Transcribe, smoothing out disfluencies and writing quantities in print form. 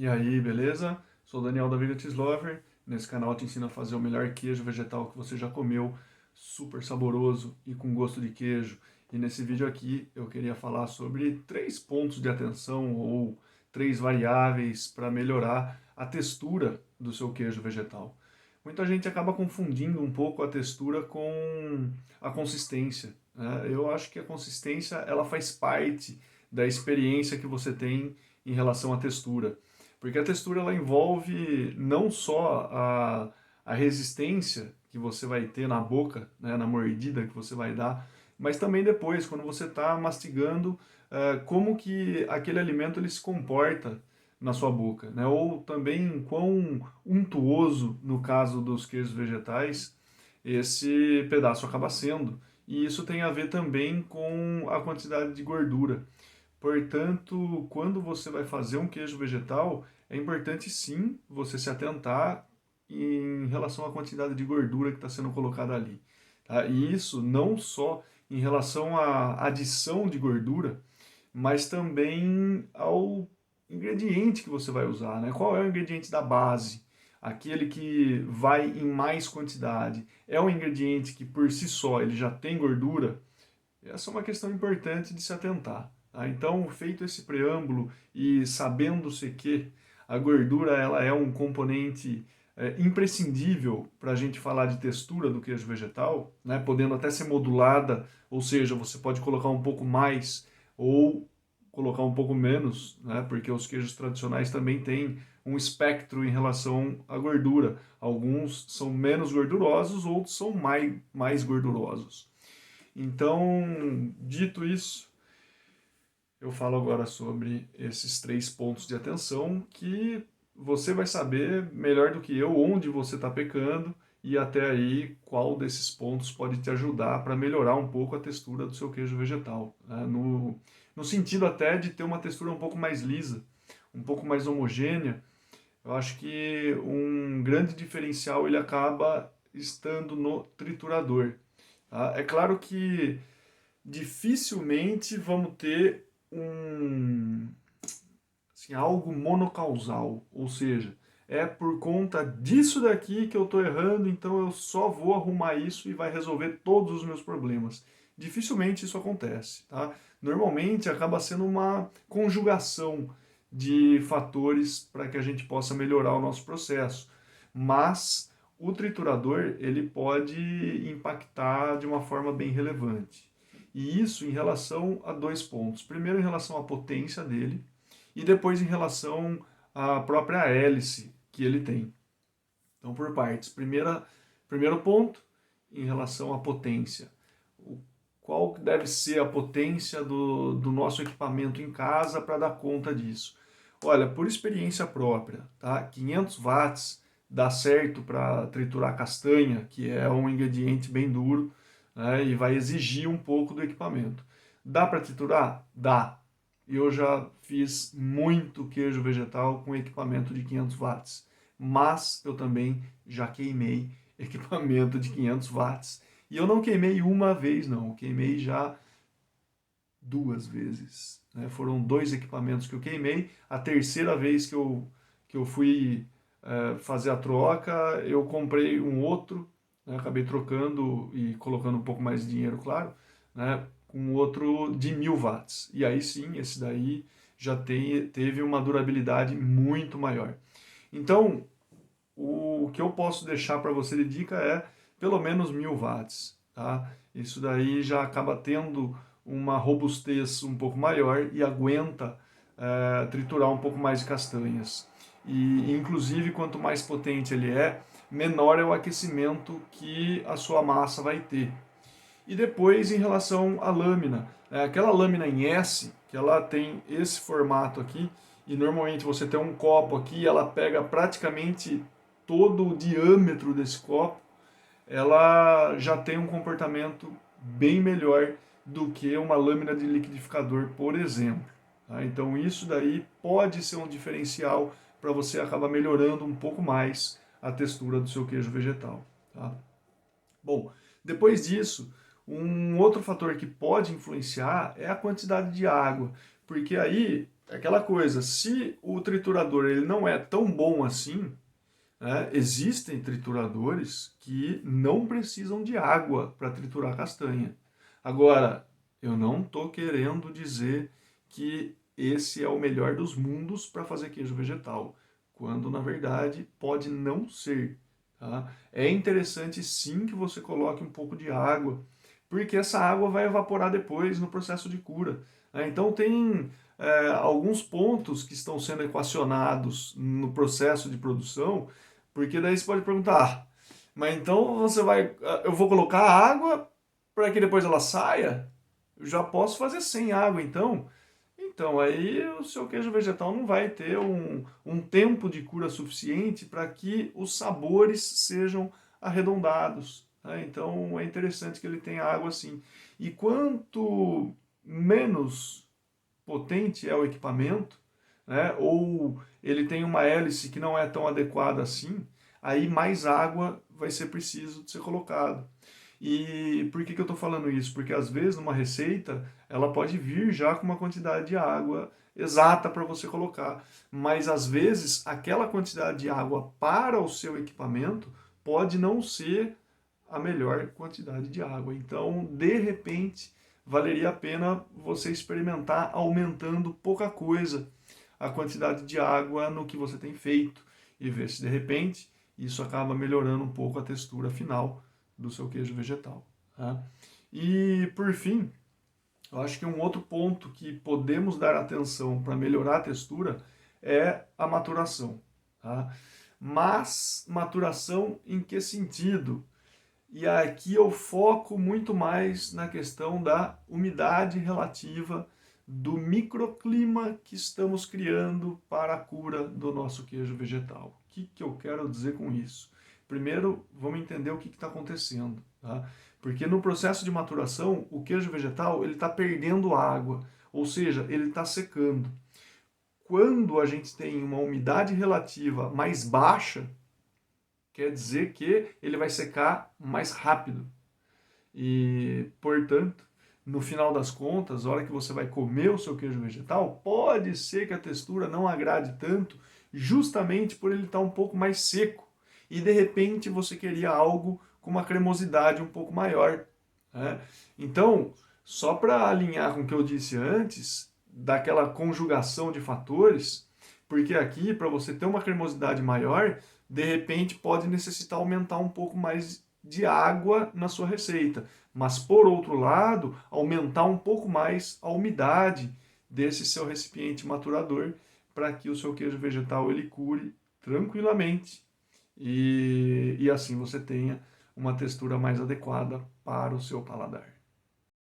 E aí, beleza? Sou o Daniel da Vega Lover. Nesse canal eu te ensino a fazer o melhor queijo vegetal que você já comeu, super saboroso e com gosto de queijo. E nesse vídeo aqui eu queria falar sobre 3 pontos de atenção ou 3 variáveis para melhorar a textura do seu queijo vegetal. Muita gente acaba confundindo um pouco a textura com a consistência, né? Eu acho que a consistência ela faz parte da experiência que você tem em relação à textura. Porque a textura ela envolve não só a resistência que você vai ter na boca, né, na mordida que você vai dar, mas também depois, quando você está mastigando, como que aquele alimento ele se comporta na sua boca, né? Ou também quão untuoso, no caso dos queijos vegetais, esse pedaço acaba sendo. E isso tem a ver também com a quantidade de gordura. Portanto, quando você vai fazer um queijo vegetal, é importante sim você se atentar em relação à quantidade de gordura que está sendo colocada ali. Tá? E isso não só em relação à adição de gordura, mas também ao ingrediente que você vai usar, né? Qual é o ingrediente da base? Aquele que vai em mais quantidade. É um ingrediente que por si só ele já tem gordura? Essa é uma questão importante de se atentar. Tá? Então, feito esse preâmbulo e sabendo-se que a gordura ela é um componente imprescindível para a gente falar de textura do queijo vegetal, né? Podendo até ser modulada, ou seja, você pode colocar um pouco mais ou colocar um pouco menos, né? Porque os queijos tradicionais também têm um espectro em relação à gordura. Alguns são menos gordurosos, outros são mais gordurosos. Então, dito isso, eu falo agora sobre esses 3 pontos de atenção que você vai saber melhor do que eu onde você está pecando e até aí qual desses pontos pode te ajudar para melhorar um pouco a textura do seu queijo vegetal, né? No sentido até de ter uma textura um pouco mais lisa, um pouco mais homogênea. Eu acho que um grande diferencial ele acaba estando no triturador. Tá? É claro que dificilmente vamos ter algo monocausal, ou seja, é por conta disso daqui que eu estou errando, então eu só vou arrumar isso e vai resolver todos os meus problemas. Dificilmente isso acontece, tá? Normalmente acaba sendo uma conjugação de fatores para que a gente possa melhorar o nosso processo, mas o triturador ele pode impactar de uma forma bem relevante. E isso em relação a 2 pontos. Primeiro, em relação à potência dele, e depois em relação à própria hélice que ele tem. Então, por partes. Primeiro ponto, em relação à potência. Qual deve ser a potência do nosso equipamento em casa para dar conta disso? Olha, por experiência própria, tá? 500 watts dá certo para triturar castanha, que é um ingrediente bem duro, né, e vai exigir um pouco do equipamento. Dá para triturar? Dá. Eu já fiz muito queijo vegetal com equipamento de 500 watts, mas eu também já queimei equipamento de 500 watts. E eu não queimei uma vez, não, eu queimei já 2 vezes. Né? Foram 2 equipamentos que eu queimei. A terceira vez que eu fui fazer a troca, eu comprei um outro, né? Acabei trocando e colocando um pouco mais de dinheiro, claro, né? Com outro de 1000 watts. E aí sim, esse daí já teve uma durabilidade muito maior. Então, o que eu posso deixar para você de dica é pelo menos 1000 watts. Tá? Isso daí já acaba tendo uma robustez um pouco maior e aguenta triturar um pouco mais de castanhas. E, inclusive, quanto mais potente ele é, menor é o aquecimento que a sua massa vai ter. E depois, em relação à lâmina, aquela lâmina em S, que ela tem esse formato aqui, e normalmente você tem um copo aqui, ela pega praticamente todo o diâmetro desse copo, ela já tem um comportamento bem melhor do que uma lâmina de liquidificador, por exemplo. Tá? Então isso daí pode ser um diferencial para você acabar melhorando um pouco mais a textura do seu queijo vegetal. Tá? Bom, depois disso, um outro fator que pode influenciar é a quantidade de água, porque aí é aquela coisa, se o triturador ele não é tão bom assim, né, existem trituradores que não precisam de água para triturar castanha. Agora, eu não estou querendo dizer que esse é o melhor dos mundos para fazer queijo vegetal, quando na verdade pode não ser. Tá? É interessante sim que você coloque um pouco de água, porque essa água vai evaporar depois no processo de cura. Né? Então tem alguns pontos que estão sendo equacionados no processo de produção, porque daí você pode perguntar, mas então eu vou colocar água para que depois ela saia? Eu já posso fazer sem água então? Então, aí o seu queijo vegetal não vai ter um tempo de cura suficiente para que os sabores sejam arredondados. Né? Então, é interessante que ele tenha água assim. E quanto menos potente é o equipamento, né, ou ele tem uma hélice que não é tão adequada assim, aí mais água vai ser preciso de ser colocado. E por que eu estou falando isso? Porque às vezes numa receita ela pode vir já com uma quantidade de água exata para você colocar, mas às vezes aquela quantidade de água para o seu equipamento pode não ser a melhor quantidade de água. Então, de repente, valeria a pena você experimentar aumentando pouca coisa a quantidade de água no que você tem feito e ver se de repente isso acaba melhorando um pouco a textura final do seu queijo vegetal. Tá? E por fim, eu acho que um outro ponto que podemos dar atenção para melhorar a textura é a maturação. Tá? Mas maturação em que sentido? E aqui eu foco muito mais na questão da umidade relativa do microclima que estamos criando para a cura do nosso queijo vegetal. O que eu quero dizer com isso? Primeiro, vamos entender o que está acontecendo. Tá? Porque no processo de maturação, o queijo vegetal ele está perdendo água, ou seja, ele está secando. Quando a gente tem uma umidade relativa mais baixa, quer dizer que ele vai secar mais rápido. E, portanto, no final das contas, a hora que você vai comer o seu queijo vegetal, pode ser que a textura não agrade tanto, justamente por ele estar um pouco mais seco. E de repente você queria algo com uma cremosidade um pouco maior. Né? Então, só para alinhar com o que eu disse antes, daquela conjugação de fatores, porque aqui, para você ter uma cremosidade maior, de repente pode necessitar aumentar um pouco mais de água na sua receita. Mas, por outro lado, aumentar um pouco mais a umidade desse seu recipiente maturador para que o seu queijo vegetal ele cure tranquilamente e assim você tenha uma textura mais adequada para o seu paladar.